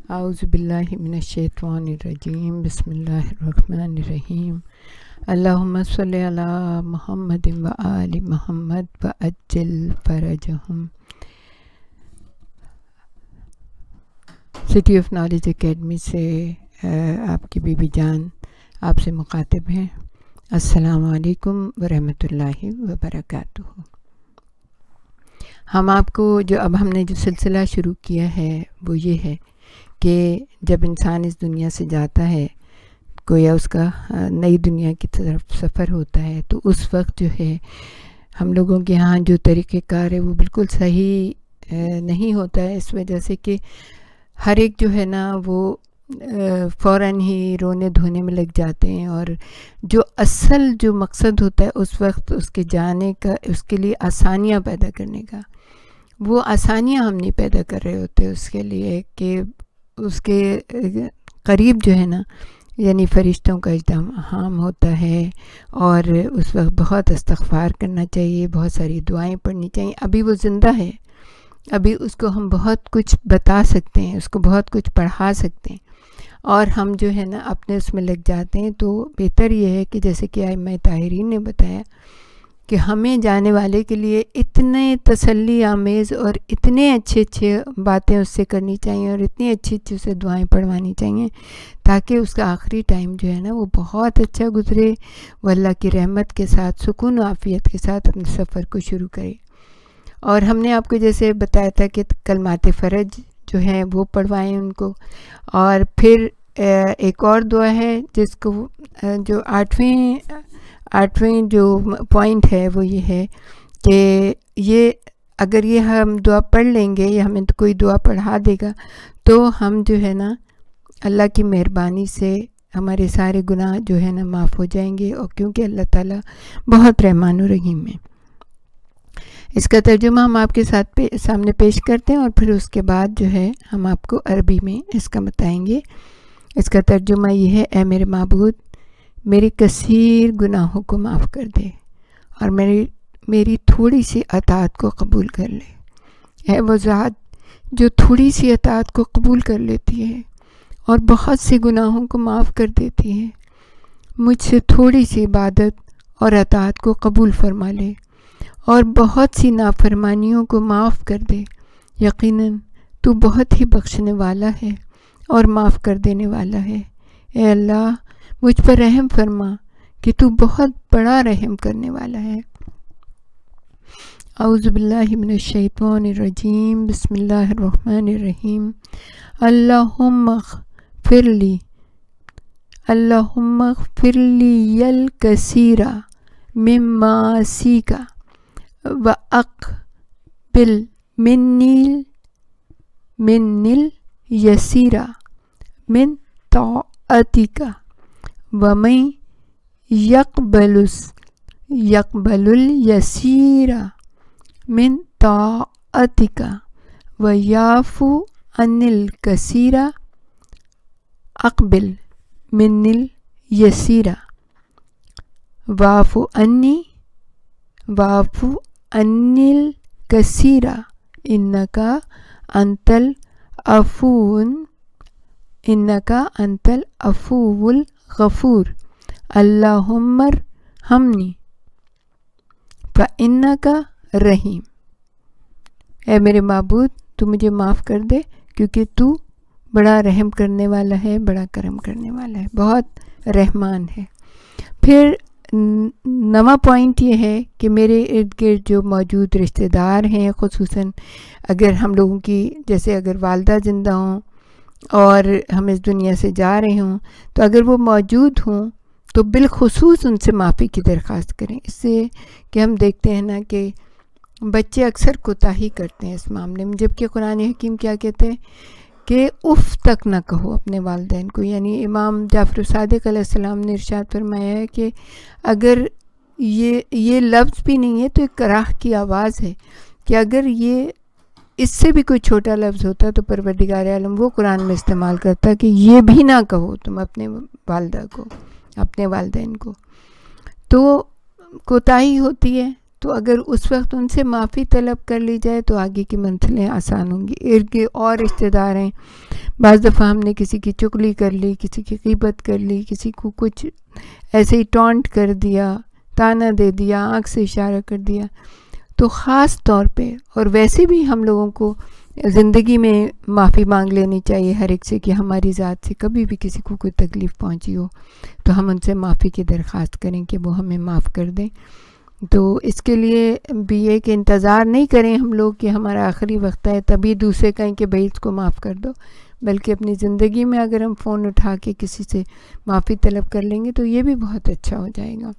اعوذ باللہ من الشیطان الرجیم بسم اللہ الرحمن الرحیم اللہم صلی علی محمد و آل محمد وعجل فرجہم۔ سٹی آف نالج اکیڈمی سے آپ کی بی بی جان آپ سے مخاطب ہیں۔ السلام علیکم ورحمۃ اللہ وبرکاتہ۔ ہم آپ کو اب ہم نے جو سلسلہ شروع کیا ہے وہ یہ ہے کہ جب انسان اس دنیا سے جاتا ہے، گویا اس کا نئی دنیا کی طرف سفر ہوتا ہے، تو اس وقت جو ہے ہم لوگوں کے ہاں جو طریقہ کار ہے وہ بالکل صحیح نہیں ہوتا ہے، اس وجہ سے کہ ہر ایک جو ہے نا وہ فوراً ہی رونے دھونے میں لگ جاتے ہیں، اور جو اصل جو مقصد ہوتا ہے اس وقت اس کے جانے کا، اس کے لیے آسانیاں پیدا کرنے کا، وہ آسانیاں ہم نہیں پیدا کر رہے ہوتے اس کے لیے کہ اس کے قریب جو ہے نا یعنی فرشتوں کا اجتماع ہوتا ہے، اور اس وقت بہت استغفار کرنا چاہیے، بہت ساری دعائیں پڑھنی چاہیے۔ ابھی وہ زندہ ہے، ابھی اس کو ہم بہت کچھ بتا سکتے ہیں، اس کو بہت کچھ پڑھا سکتے ہیں، اور ہم جو ہے نا اپنے اس میں لگ جاتے ہیں۔ تو بہتر یہ ہے کہ جیسے کہ ائمہ طاہرین نے بتایا کہ ہمیں جانے والے کے لیے اتنے تسلی آمیز اور اتنے اچھے باتیں اس سے کرنی چاہیے، اور اتنی اچھی اسے دعائیں پڑھوانی چاہیے تاکہ اس کا آخری ٹائم جو ہے نا وہ بہت اچھا گزرے، وہ اللہ کی رحمت کے ساتھ سکون و عافیت کے ساتھ اپنے سفر کو شروع کرے۔ اور ہم نے آپ کو جیسے بتایا تھا کہ کلمات فرج جو ہیں وہ پڑھوائیں ان کو، اور پھر ایک اور دعا ہے جس کو جو آٹھویں جو پوائنٹ ہے وہ یہ ہے کہ یہ اگر یہ ہم دعا پڑھ لیں گے یا ہمیں کوئی دعا پڑھا دے گا تو ہم جو ہے نا اللہ کی مہربانی سے ہمارے سارے گناہ جو ہے نا معاف ہو جائیں گے، اور کیونکہ اللہ تعالیٰ بہت رحمان و رحیم ہے۔ اس کا ترجمہ ہم آپ کے سامنے پیش کرتے ہیں، اور پھر اس کے بعد جو ہے ہم آپ کو عربی میں اس کا بتائیں گے۔ اس کا ترجمہ یہ ہے: اے میرے معبود، میرے کثیر گناہوں کو معاف کر دے اور میری تھوڑی سی اطاعت کو قبول کر لے۔ اے وہ ذات جو تھوڑی سی اطاعت کو قبول کر لیتی ہے اور بہت سے گناہوں کو معاف کر دیتی ہے، مجھ سے تھوڑی سی عبادت اور اطاعت کو قبول فرما لے اور بہت سی نافرمانیوں کو معاف کر دے۔ یقیناً تو بہت ہی بخشنے والا ہے اور معاف کر دینے والا ہے۔ اے اللہ، مجھ پر رحم فرما کہ تو بہت بڑا رحم کرنے والا ہے۔ اعوذ باللہ من الشیطان الرجیم بسم اللہ الرحمن الرحیم۔ اللہم اغفر لی الکثیر من معاصیک واقبل منی الیسیر من طاعتک ومن یقبل الیسیر من طاعتک ویعفو عن الکثیر اقبل منی الیسیر واعف عنی الکثیر انک انت العفو الغفور۔ اللہم ارحمنی فإنک رحیم۔ اے میرے معبود، تو مجھے معاف کر دے کیونکہ تو بڑا رحم کرنے والا ہے، بڑا کرم کرنے والا ہے، بہت رحمان ہے۔ پھر نواں پوائنٹ یہ ہے کہ میرے ارد گرد جو موجود رشتہ دار ہیں، خصوصاً اگر ہم لوگوں کی جیسے اگر والدہ زندہ ہوں اور ہم اس دنیا سے جا رہے ہوں، تو اگر وہ موجود ہوں تو بالخصوص ان سے معافی کی درخواست کریں، اس سے کہ ہم دیکھتے ہیں نا کہ بچے اکثر کوتاہی کرتے ہیں اس معاملے میں، جبکہ قرآن حکیم کیا کہتے ہیں کہ اف تک نہ کہو اپنے والدین کو۔ یعنی امام جعفر صادق علیہ السلام نے ارشاد فرمایا ہے کہ اگر یہ لفظ بھی نہیں ہے تو ایک کراہ کی آواز ہے کہ اگر یہ اس سے بھی کوئی چھوٹا لفظ ہوتا تو پروردگار عالم وہ قرآن میں استعمال کرتا کہ یہ بھی نہ کہو تم اپنے والدہ کو، اپنے والدین کو۔ تو کوتاہی ہوتی ہے تو اگر اس وقت ان سے معافی طلب کر لی جائے تو آگے کی منزلیں آسان ہوں گی. ارد گرد اور رشتہ دار ہیں, بعض دفعہ ہم نے کسی کی چغلی کر لی, کسی کی غیبت کر لی, کسی کو کچھ ایسے ہی ٹونٹ کر دیا, تانا دے دیا, آنکھ سے اشارہ کر دیا, تو خاص طور پہ, اور ویسے بھی ہم لوگوں کو زندگی میں معافی مانگ لینی چاہیے ہر ایک سے کہ ہماری ذات سے کبھی بھی کسی کو کوئی تکلیف پہنچی ہو تو ہم ان سے معافی کی درخواست کریں کہ وہ ہمیں معاف کر دیں. تو اس کے لیے بھی یہ کہ انتظار نہیں کریں ہم لوگ کہ ہمارا آخری وقت ہے تبھی دوسرے کہیں کہ بھائی اس کو معاف کر دو, بلکہ اپنی زندگی میں اگر ہم فون اٹھا کے کسی سے معافی طلب کر لیں گے تو یہ بھی بہت اچھا ہو جائے گا.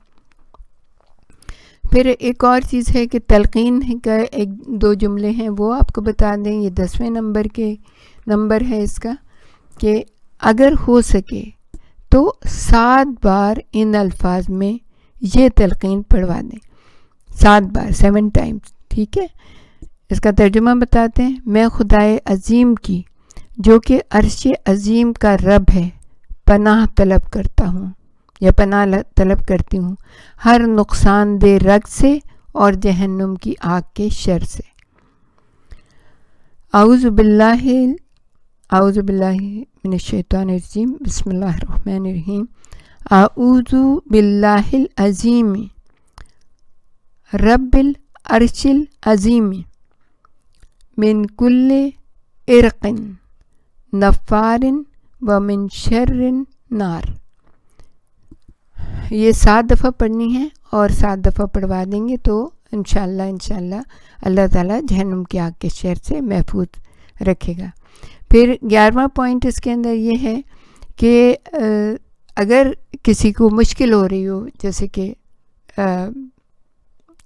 پھر ایک اور چیز ہے کہ تلقین کا ایک دو جملے ہیں وہ آپ کو بتا دیں. یہ 10ویں نمبر ہے اس کا کہ اگر ہو سکے تو 7 بار ان الفاظ میں یہ تلقین پڑھوا دیں, 7 بار, 7 ٹائمز, ٹھیک ہے. اس کا ترجمہ بتاتے ہیں. میں خدائے عظیم کی جو کہ عرش عظیم کا رب ہے پناہ طلب کرتا ہوں یا پناہ طلب کرتی ہوں ہر نقصان دہ رگ سے اور جہنم کی آگ کے شر سے. اعوذ باللہ من الشیطان الرجیم. بسم اللہ الرحمن الرحیم. اعوذ باللہ العظیم رب العرش العظیم من کل ارق نفار ومن شر نار. یہ 7 دفعہ پڑھنی ہے اور 7 دفعہ پڑھوا دیں گے تو انشاءاللہ اللہ تعالیٰ جہنم کی آگ کے شر سے محفوظ رکھے گا. پھر 11واں پوائنٹ اس کے اندر یہ ہے کہ اگر کسی کو مشکل ہو رہی ہو, جیسے کہ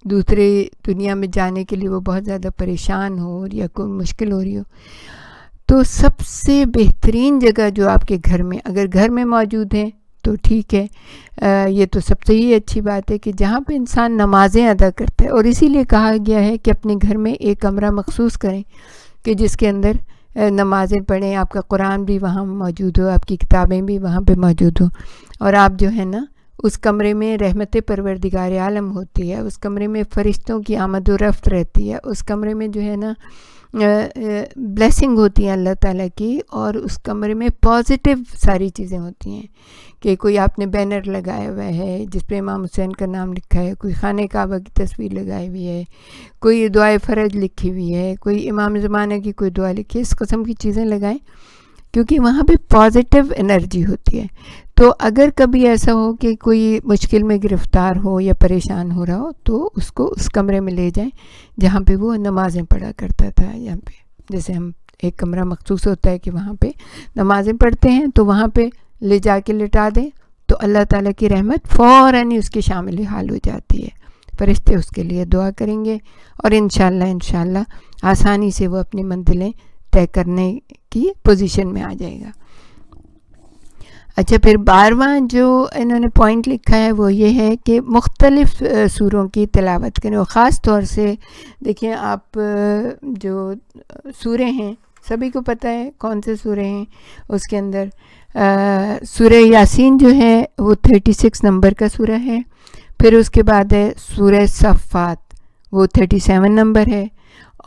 دوسرے دنیا میں جانے کے لیے وہ بہت زیادہ پریشان ہو یا کوئی مشکل ہو رہی ہو, تو سب سے بہترین جگہ جو آپ کے گھر میں, اگر گھر میں موجود ہیں تو ٹھیک ہے, یہ تو سب سے ہی اچھی بات ہے کہ جہاں پہ انسان نمازیں ادا کرتا ہے, اور اسی لیے کہا گیا ہے کہ اپنے گھر میں ایک کمرہ مخصوص کریں کہ جس کے اندر نمازیں پڑھیں, آپ کا قرآن بھی وہاں موجود ہو, آپ کی کتابیں بھی وہاں پہ موجود ہوں, اور آپ جو ہے نا اس کمرے میں رحمت پروردگار عالم ہوتی ہے, اس کمرے میں فرشتوں کی آمد و رفت رہتی ہے, اس کمرے میں جو ہے نا بلیسنگ ہوتی ہے اللہ تعالیٰ کی, اور اس کمرے میں پازیٹیو ساری چیزیں ہوتی ہیں کہ کوئی آپ نے بینر لگایا ہوا ہے جس پہ امام حسین کا نام لکھا ہے, کوئی خانہ کعبہ کی تصویر لگائی ہوئی ہے, کوئی دعائے فرج لکھی ہوئی ہے, کوئی امام زمانہ کی کوئی دعا لکھی ہے, اس قسم کی چیزیں لگائیں کیونکہ وہاں پہ پازیٹیو انرجی ہوتی ہے. تو اگر کبھی ایسا ہو کہ کوئی مشکل میں گرفتار ہو یا پریشان ہو رہا ہو تو اس کو اس کمرے میں لے جائیں جہاں پہ وہ نمازیں پڑھا کرتا تھا. یہاں پہ جیسے ہم ایک کمرہ مخصوص ہوتا ہے کہ وہاں پہ نمازیں پڑھتے ہیں, تو وہاں پہ لے جا کے لٹا دیں تو اللہ تعالیٰ کی رحمت فوراً ہی اس کی شامل حال ہو جاتی ہے. فرشتے اس کے لیے دعا کریں گے اور انشاءاللہ آسانی سے وہ اپنی منزلیں طے کرنے کی پوزیشن میں آ جائے گا. اچھا, پھر 12واں جو انہوں نے پوائنٹ لکھا ہے وہ یہ ہے کہ مختلف سوروں کی تلاوت کریں, اور خاص طور سے دیکھیں آپ جو سورے ہیں سبھی کو پتہ ہے کون سے سورے ہیں. اس کے اندر سورہ یاسین جو ہے وہ 36 نمبر کا سورہ ہے. پھر اس کے بعد ہے سورہ صفات, وہ 37 نمبر ہے,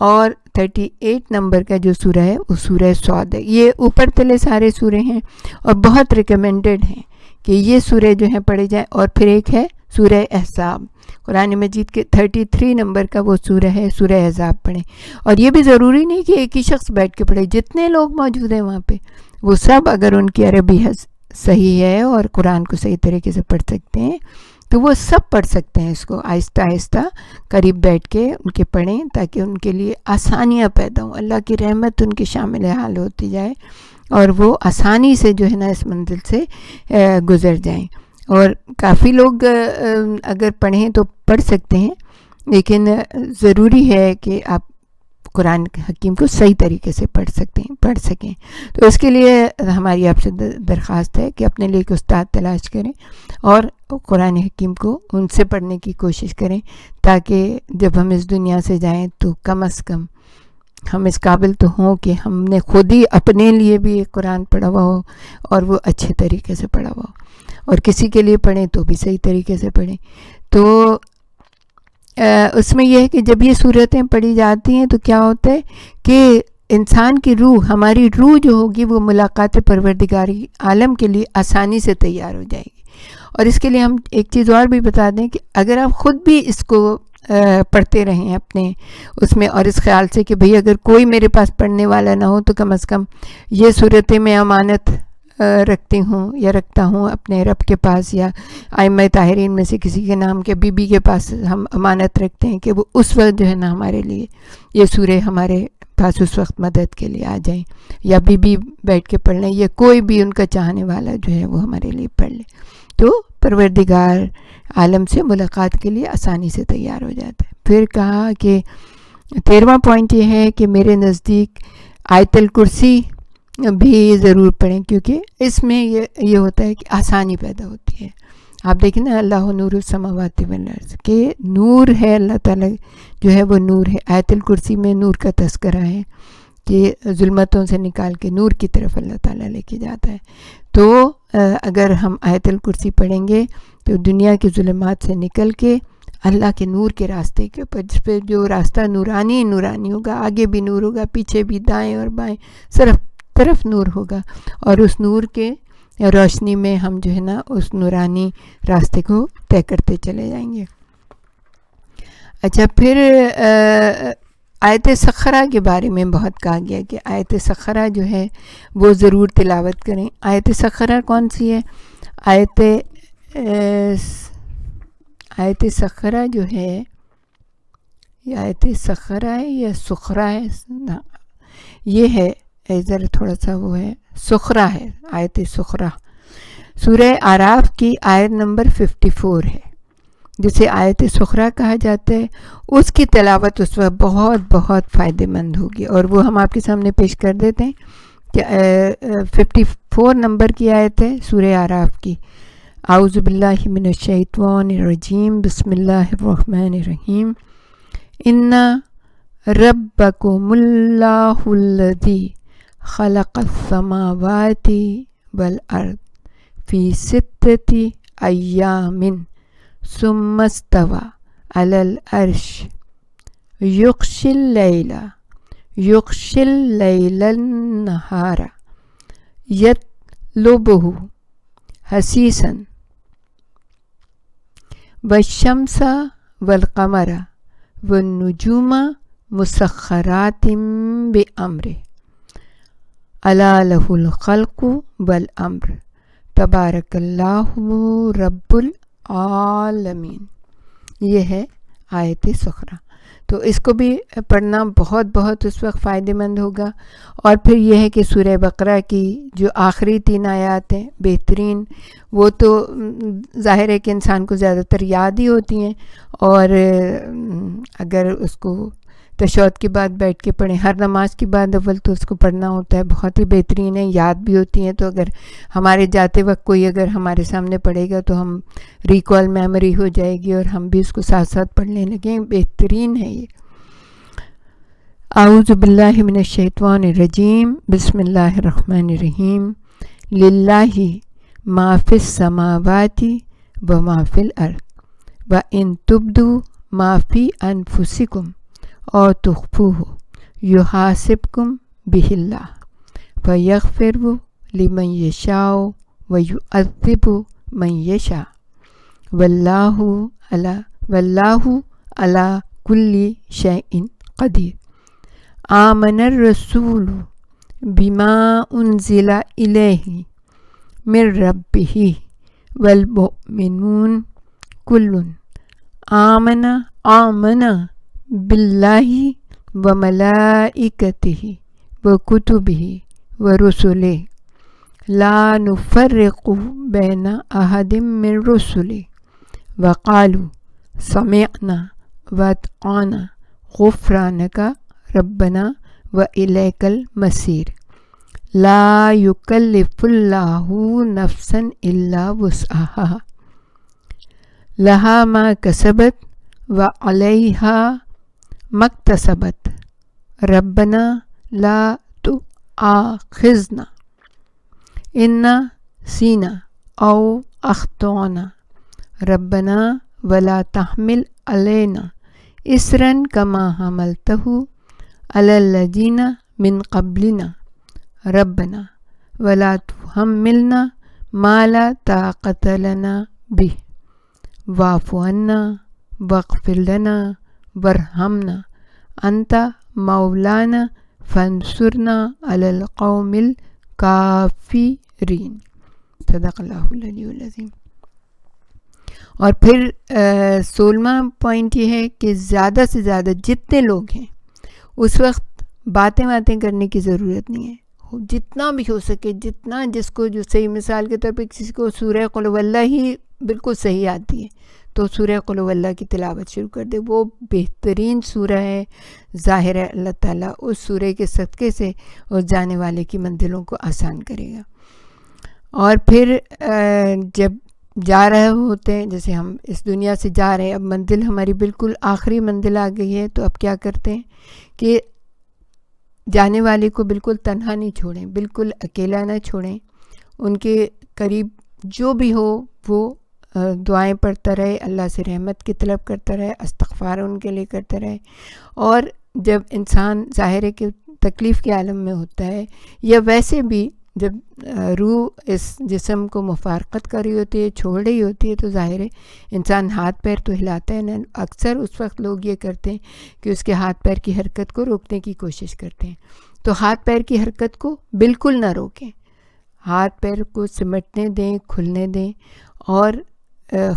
اور 38 نمبر کا جو سورہ ہے وہ سورہ صاد ہے. یہ اوپر تلے سارے سورے ہیں اور بہت ریکمینڈڈ ہیں کہ یہ سورہ جو ہیں پڑھے جائیں. اور پھر ایک ہے سورہ احزاب, قرآن مجید کے 33 نمبر کا وہ سورہ ہے, سورہ احزاب پڑھیں. اور یہ بھی ضروری نہیں کہ ایک ہی شخص بیٹھ کے پڑھے, جتنے لوگ موجود ہیں وہاں پہ وہ سب اگر ان کی عربی صحیح ہے اور قرآن کو صحیح طریقے سے پڑھ سکتے ہیں تو وہ سب پڑھ سکتے ہیں. اس کو آہستہ آہستہ قریب بیٹھ کے ان کے پڑھیں تاکہ ان کے لیے آسانیاں پیدا ہوں, اللہ کی رحمت ان کی شامل حال ہوتی جائے اور وہ آسانی سے جو ہے نا اس منزل سے گزر جائیں. اور کافی لوگ اگر پڑھیں تو پڑھ سکتے ہیں, لیکن ضروری ہے کہ آپ قرآن حکیم کو صحیح طریقے سے پڑھ سکیں. تو اس کے لیے ہماری آپ سے درخواست ہے کہ اپنے لیے ایک استاد تلاش کریں اور قرآن حکیم کو ان سے پڑھنے کی کوشش کریں تاکہ جب ہم اس دنیا سے جائیں تو کم از کم ہم اس قابل تو ہوں کہ ہم نے خود ہی اپنے لیے بھی ایک قرآن پڑھا ہوا ہو اور وہ اچھے طریقے سے پڑھا ہوا ہو, اور کسی کے لیے پڑھیں تو بھی صحیح طریقے سے پڑھیں. تو اس میں یہ ہے کہ جب یہ صورتیں پڑھی جاتی ہیں تو کیا ہوتا ہے کہ انسان کی روح، ہماری روح جو ہوگی وہ ملاقات پروردگاری عالم کے لیے آسانی سے تیار ہو جائے گی. اور اس کے لیے ہم ایک چیز اور بھی بتا دیں کہ اگر آپ خود بھی اس کو پڑھتے رہیں اپنے اس میں، اور اس خیال سے کہ بھئی اگر کوئی میرے پاس پڑھنے والا نہ ہو تو کم از کم یہ صورتیں میں امانت رکھتی ہوں یا رکھتا ہوں اپنے رب کے پاس، یا ائمہ طاہرین میں سے کسی کے نام کے بی بی کے پاس ہم امانت رکھتے ہیں کہ وہ اس وقت جو ہے نا ہمارے لیے یہ سورہ ہمارے پاس اس وقت مدد کے لیے آ جائیں، یا بی بی بیٹھ کے پڑھ لیں، یا کوئی بھی ان کا چاہنے والا جو ہے وہ ہمارے لیے پڑھ لے، تو پروردگار عالم سے ملاقات کے لیے آسانی سے تیار ہو جاتا ہے. پھر کہا کہ 13واں پوائنٹ یہ ہے کہ میرے نزدیک آیت الکرسی بھی ضرور پڑھیں، کیونکہ اس میں یہ ہوتا ہے کہ آسانی پیدا ہوتی ہے. آپ دیکھیں نا، اللہ نور السماوات والارض، کہ نور ہے، اللہ تعالیٰ جو ہے وہ نور ہے. آیت الکرسی میں نور کا تذکرہ ہے کہ ظلمتوں سے نکال کے نور کی طرف اللہ تعالیٰ لے کے جاتا ہے. تو اگر ہم آیت الکرسی پڑھیں گے تو دنیا کی ظلمات سے نکل کے اللہ کے نور کے راستے کے اوپر، جس پہ جو راستہ نورانی نورانی ہوگا، آگے بھی نور ہوگا، پیچھے بھی، دائیں اور بائیں طرف نور ہوگا، اور اس نور کے روشنی میں ہم جو ہے نا اس نورانی راستے کو طے کرتے چلے جائیں گے. اچھا، پھر آیت سخرہ کے بارے میں بہت کہا گیا کہ آیت سخرہ جو ہے وہ ضرور تلاوت کریں. آیت سخرہ کون سی ہے؟ آیت سخرہ جو ہے، یہ آیت سخرہ ہے یا سخرہ ہے؟ یہ ہے ذرا تھوڑا سا وہ ہے، سخرہ ہے. آیت سخرہ سورہ اعراف کی آیت نمبر 54 ہے، جسے آیت سخرہ کہا جاتا ہے. اس کی تلاوت اس وقت بہت بہت فائدہ مند ہوگی، اور وہ ہم آپ کے سامنے پیش کر دیتے ہیں کہ 54 نمبر کی آیت ہے سورہ اعراف کی. اعوذ باللہ من الشیطان الرجیم، بسم اللہ الرحمن الرحیم. ان ربکم اللہ الذی خلق السماوات والارض فی ستۃ ایام ثم استوى علی العرش یغشی اللیل النہار یطلبہ حثیثا والشمس والقمر والنجوم مسخرات بأمرہ الا لہ الخلق والامر تبارک اللہ رب العالمین. یہ ہے آیت سخرہ. تو اس کو بھی پڑھنا بہت بہت اس وقت فائدہ مند ہوگا. اور پھر یہ ہے کہ سورہ بقرہ کی جو آخری 3 آیات ہیں بہترین، وہ تو ظاہر ہے کہ انسان کو زیادہ تر یاد ہی ہوتی ہیں، اور اگر اس کو تشہد کے بعد بیٹھ کے پڑھیں، ہر نماز کے بعد اول تو اس کو پڑھنا ہوتا ہے، بہت ہی بہترین ہے، یاد بھی ہوتی ہیں. تو اگر ہمارے جاتے وقت کوئی اگر ہمارے سامنے پڑھے گا تو ہم ریکال میموری ہو جائے گی، اور ہم بھی اس کو ساتھ ساتھ پڑھنے لگیں. بہترین ہے یہ. اعوذ باللہ من الشیطان الرجیم، بسم اللہ الرحمن الرحیم. للہ ما فی السماوات و ما فی الارض و ان تبدوا ما فی انفسکم اور تخفوہ یحاسبکم بہ اللہ فیغفر لمن یشاء ویعذب من یشاء واللہ علی کل شیء قدیر. آمن الرسول بما انزل الیہ من ربہ والمؤمنون کل آمن باللہ وملائکتہ وکتبہ ورسلہ لا نفرق بین احد من رسلہ وقالوا سمعنا واطعنا غفرانک ربنا والیک المصیر. لا یکلف اللہ نفسا الا وسعہا لہا ما کسبت وعلیہا ما اکتسبت ربنا لا تؤاخذنا ان نسینا او اخطأنا ربنا ولا تحمل علینا اسرن کما حملتہ علی الذین من قبلنا ربنا ولا تحملنا ما لا طاقت لنا به واعف عنا واغفر لنا وارحمنا انت مولانا فانصرنا علی القوم الکافرین۔ صدق اللہ العلی العظیم۔ اور پھر 16واں پوائنٹ یہ ہے کہ زیادہ سے زیادہ جتنے لوگ ہیں اس وقت باتیں کرنے کی ضرورت نہیں ہے، جتنا بھی ہو سکے، جتنا جس کو جو صحیح، مثال کے طور پہ کسی کو سورہ قل هو اللہ ہی بالکل صحیح آتی ہے تو سورہ قل هو اللہ کی تلاوت شروع کر دے، وہ بہترین سورہ ہے، ظاہر ہے اللہ تعالیٰ اس سورہ کے صدقے سے اس جانے والے کی منزلوں کو آسان کرے گا۔ اور پھر جب جا رہے ہوتے ہیں، جیسے ہم اس دنیا سے جا رہے ہیں، اب منزل ہماری بالکل آخری منزل آ گئی ہے، تو اب کیا کرتے ہیں کہ جانے والے کو بالکل تنہا نہیں چھوڑیں، بالکل اکیلا نہ چھوڑیں، ان کے قریب جو بھی ہو وہ دعائیں پڑھتا رہے، اللہ سے رحمت کی طلب کرتا رہے، استغفار ان کے لیے کرتا رہے۔ اور جب انسان ظاہر ہے کہ تکلیف کے عالم میں ہوتا ہے، یا ویسے بھی جب روح اس جسم کو مفارقت کر رہی ہوتی ہے، چھوڑ رہی ہوتی ہے، تو ظاہر ہے انسان ہاتھ پیر تو ہلاتا ہے نا۔ اکثر اس وقت لوگ یہ کرتے ہیں کہ اس کے ہاتھ پیر کی حرکت کو روکنے کی کوشش کرتے ہیں، تو ہاتھ پیر کی حرکت کو بالکل نہ روکیں، ہاتھ پیر کو سمٹنے دیں، کھلنے دیں۔ اور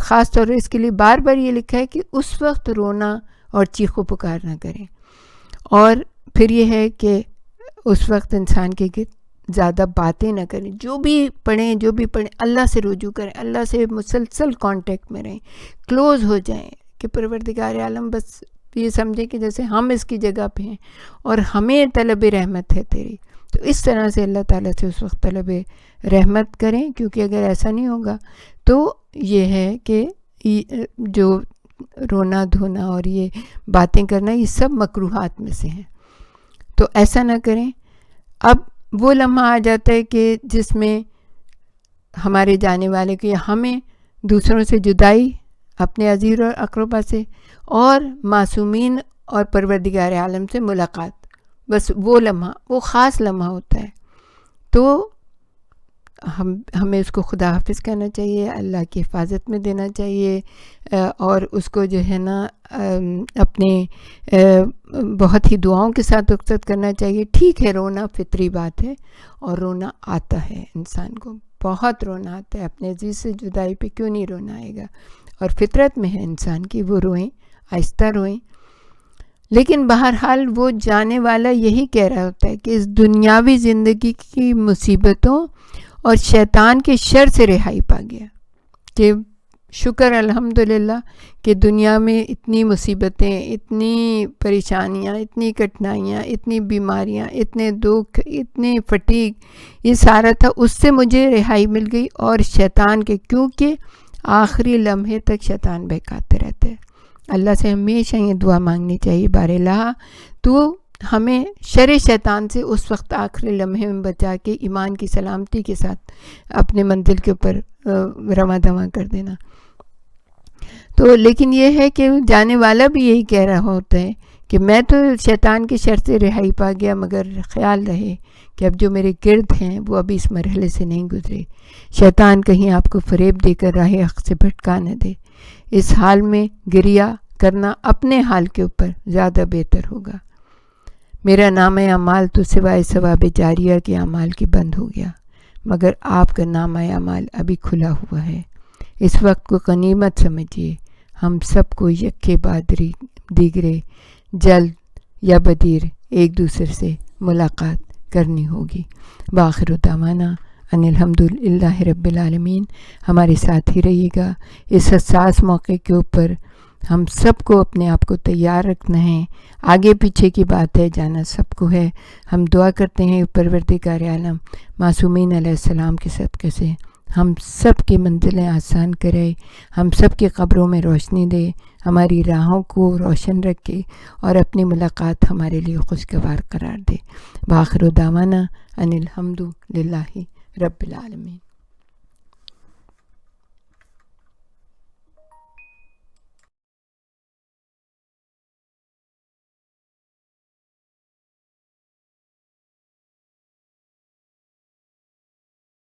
خاص طور پر اس کے لیے بار بار یہ لکھا ہے کہ اس وقت رونا اور چیخ و پکار نہ کریں۔ اور پھر یہ ہے کہ اس وقت انسان کے گرد زیادہ باتیں نہ کریں، جو بھی پڑھیں اللہ سے رجوع کریں، اللہ سے مسلسل کانٹیکٹ میں رہیں، کلوز ہو جائیں کہ پروردگار عالم بس یہ سمجھیں کہ جیسے ہم اس کی جگہ پہ ہیں اور ہمیں طلب رحمت ہے تیری، تو اس طرح سے اللہ تعالیٰ سے اس وقت طلب رحمت کریں، کیونکہ اگر ایسا نہیں ہوگا تو یہ ہے کہ جو رونا دھونا اور یہ باتیں کرنا یہ سب مکروہات میں سے ہیں، تو ایسا نہ کریں۔ اب وہ لمحہ آ جاتا ہے کہ جس میں ہمارے جانے والے کو یا ہمیں دوسروں سے جدائی، اپنے عزیز اور اقربا سے، اور معصومین اور پروردگار عالم سے ملاقات، بس وہ لمحہ، وہ خاص لمحہ ہوتا ہے، تو ہمیں اس کو خدا حافظ کہنا چاہیے، اللہ کی حفاظت میں دینا چاہیے، اور اس کو جو ہے نا اپنے بہت ہی دعاؤں کے ساتھ رخصت کرنا چاہیے۔ ٹھیک ہے، رونا فطری بات ہے، اور رونا آتا ہے انسان کو، بہت رونا آتا ہے، اپنے عزیز سے جدائی پہ کیوں نہیں رونا آئے گا، اور فطرت میں ہے انسان کی وہ روئیں، آہستہ روئیں۔ لیکن بہرحال وہ جانے والا یہی کہہ رہا ہوتا ہے کہ اس دنیاوی زندگی کی مصیبتوں اور شیطان کے شر سے رہائی پا گیا، کہ شکر الحمدللہ کہ دنیا میں اتنی مصیبتیں، اتنی پریشانیاں، اتنی کٹھنائیاں، اتنی بیماریاں، اتنے دکھ، اتنے فٹیگ، یہ سارا تھا، اس سے مجھے رہائی مل گئی، اور شیطان کے، کیونکہ آخری لمحے تک شیطان بہکاتے رہتے ہیں۔ اللہ سے ہمیشہ یہ دعا مانگنی چاہیے، بار الہ تو ہمیں شر شیطان سے اس وقت آخری لمحے میں بچا کے ایمان کی سلامتی کے ساتھ اپنے منزل کے اوپر رواں دواں کر دینا۔ تو لیکن یہ ہے کہ جانے والا بھی یہی کہہ رہا ہوتا ہے کہ میں تو شیطان کے شر سے رہائی پا گیا، مگر خیال رہے کہ اب جو میرے گرد ہیں وہ ابھی اس مرحلے سے نہیں گزرے، شیطان کہیں آپ کو فریب دے کر راہ حق سے بھٹکا نہ دے۔ اس حال میں گریہ کرنا اپنے حال کے اوپر زیادہ بہتر ہوگا۔ میرا نام اعمال تو سوائے ثواب جاریہ کے اعمال کی بند ہو گیا، مگر آپ کا نام اعمال ابھی کھلا ہوا ہے۔ اس وقت کو غنیمت سمجھیے، ہم سب کو یکے بعد دیگرے جلد یا بدیر ایک دوسرے سے ملاقات کرنی ہوگی۔ وآخر دعوانا ان الحمدللہ رب العالمین۔ ہمارے ساتھ ہی رہیے گا، اس حساس موقع کے اوپر ہم سب کو اپنے آپ کو تیار رکھنا ہے، آگے پیچھے کی بات ہے، جانا سب کو ہے۔ ہم دعا کرتے ہیں پروردگار عالم معصومین علیہ السلام کے صدقے سے ہم سب کی منزلیں آسان کرے، ہم سب کی قبروں میں روشنی دے، ہماری راہوں کو روشن رکھے، اور اپنی ملاقات ہمارے لیے خوشگوار قرار دے۔ وآخر دعوانا ان الحمدللہ رب العالمین۔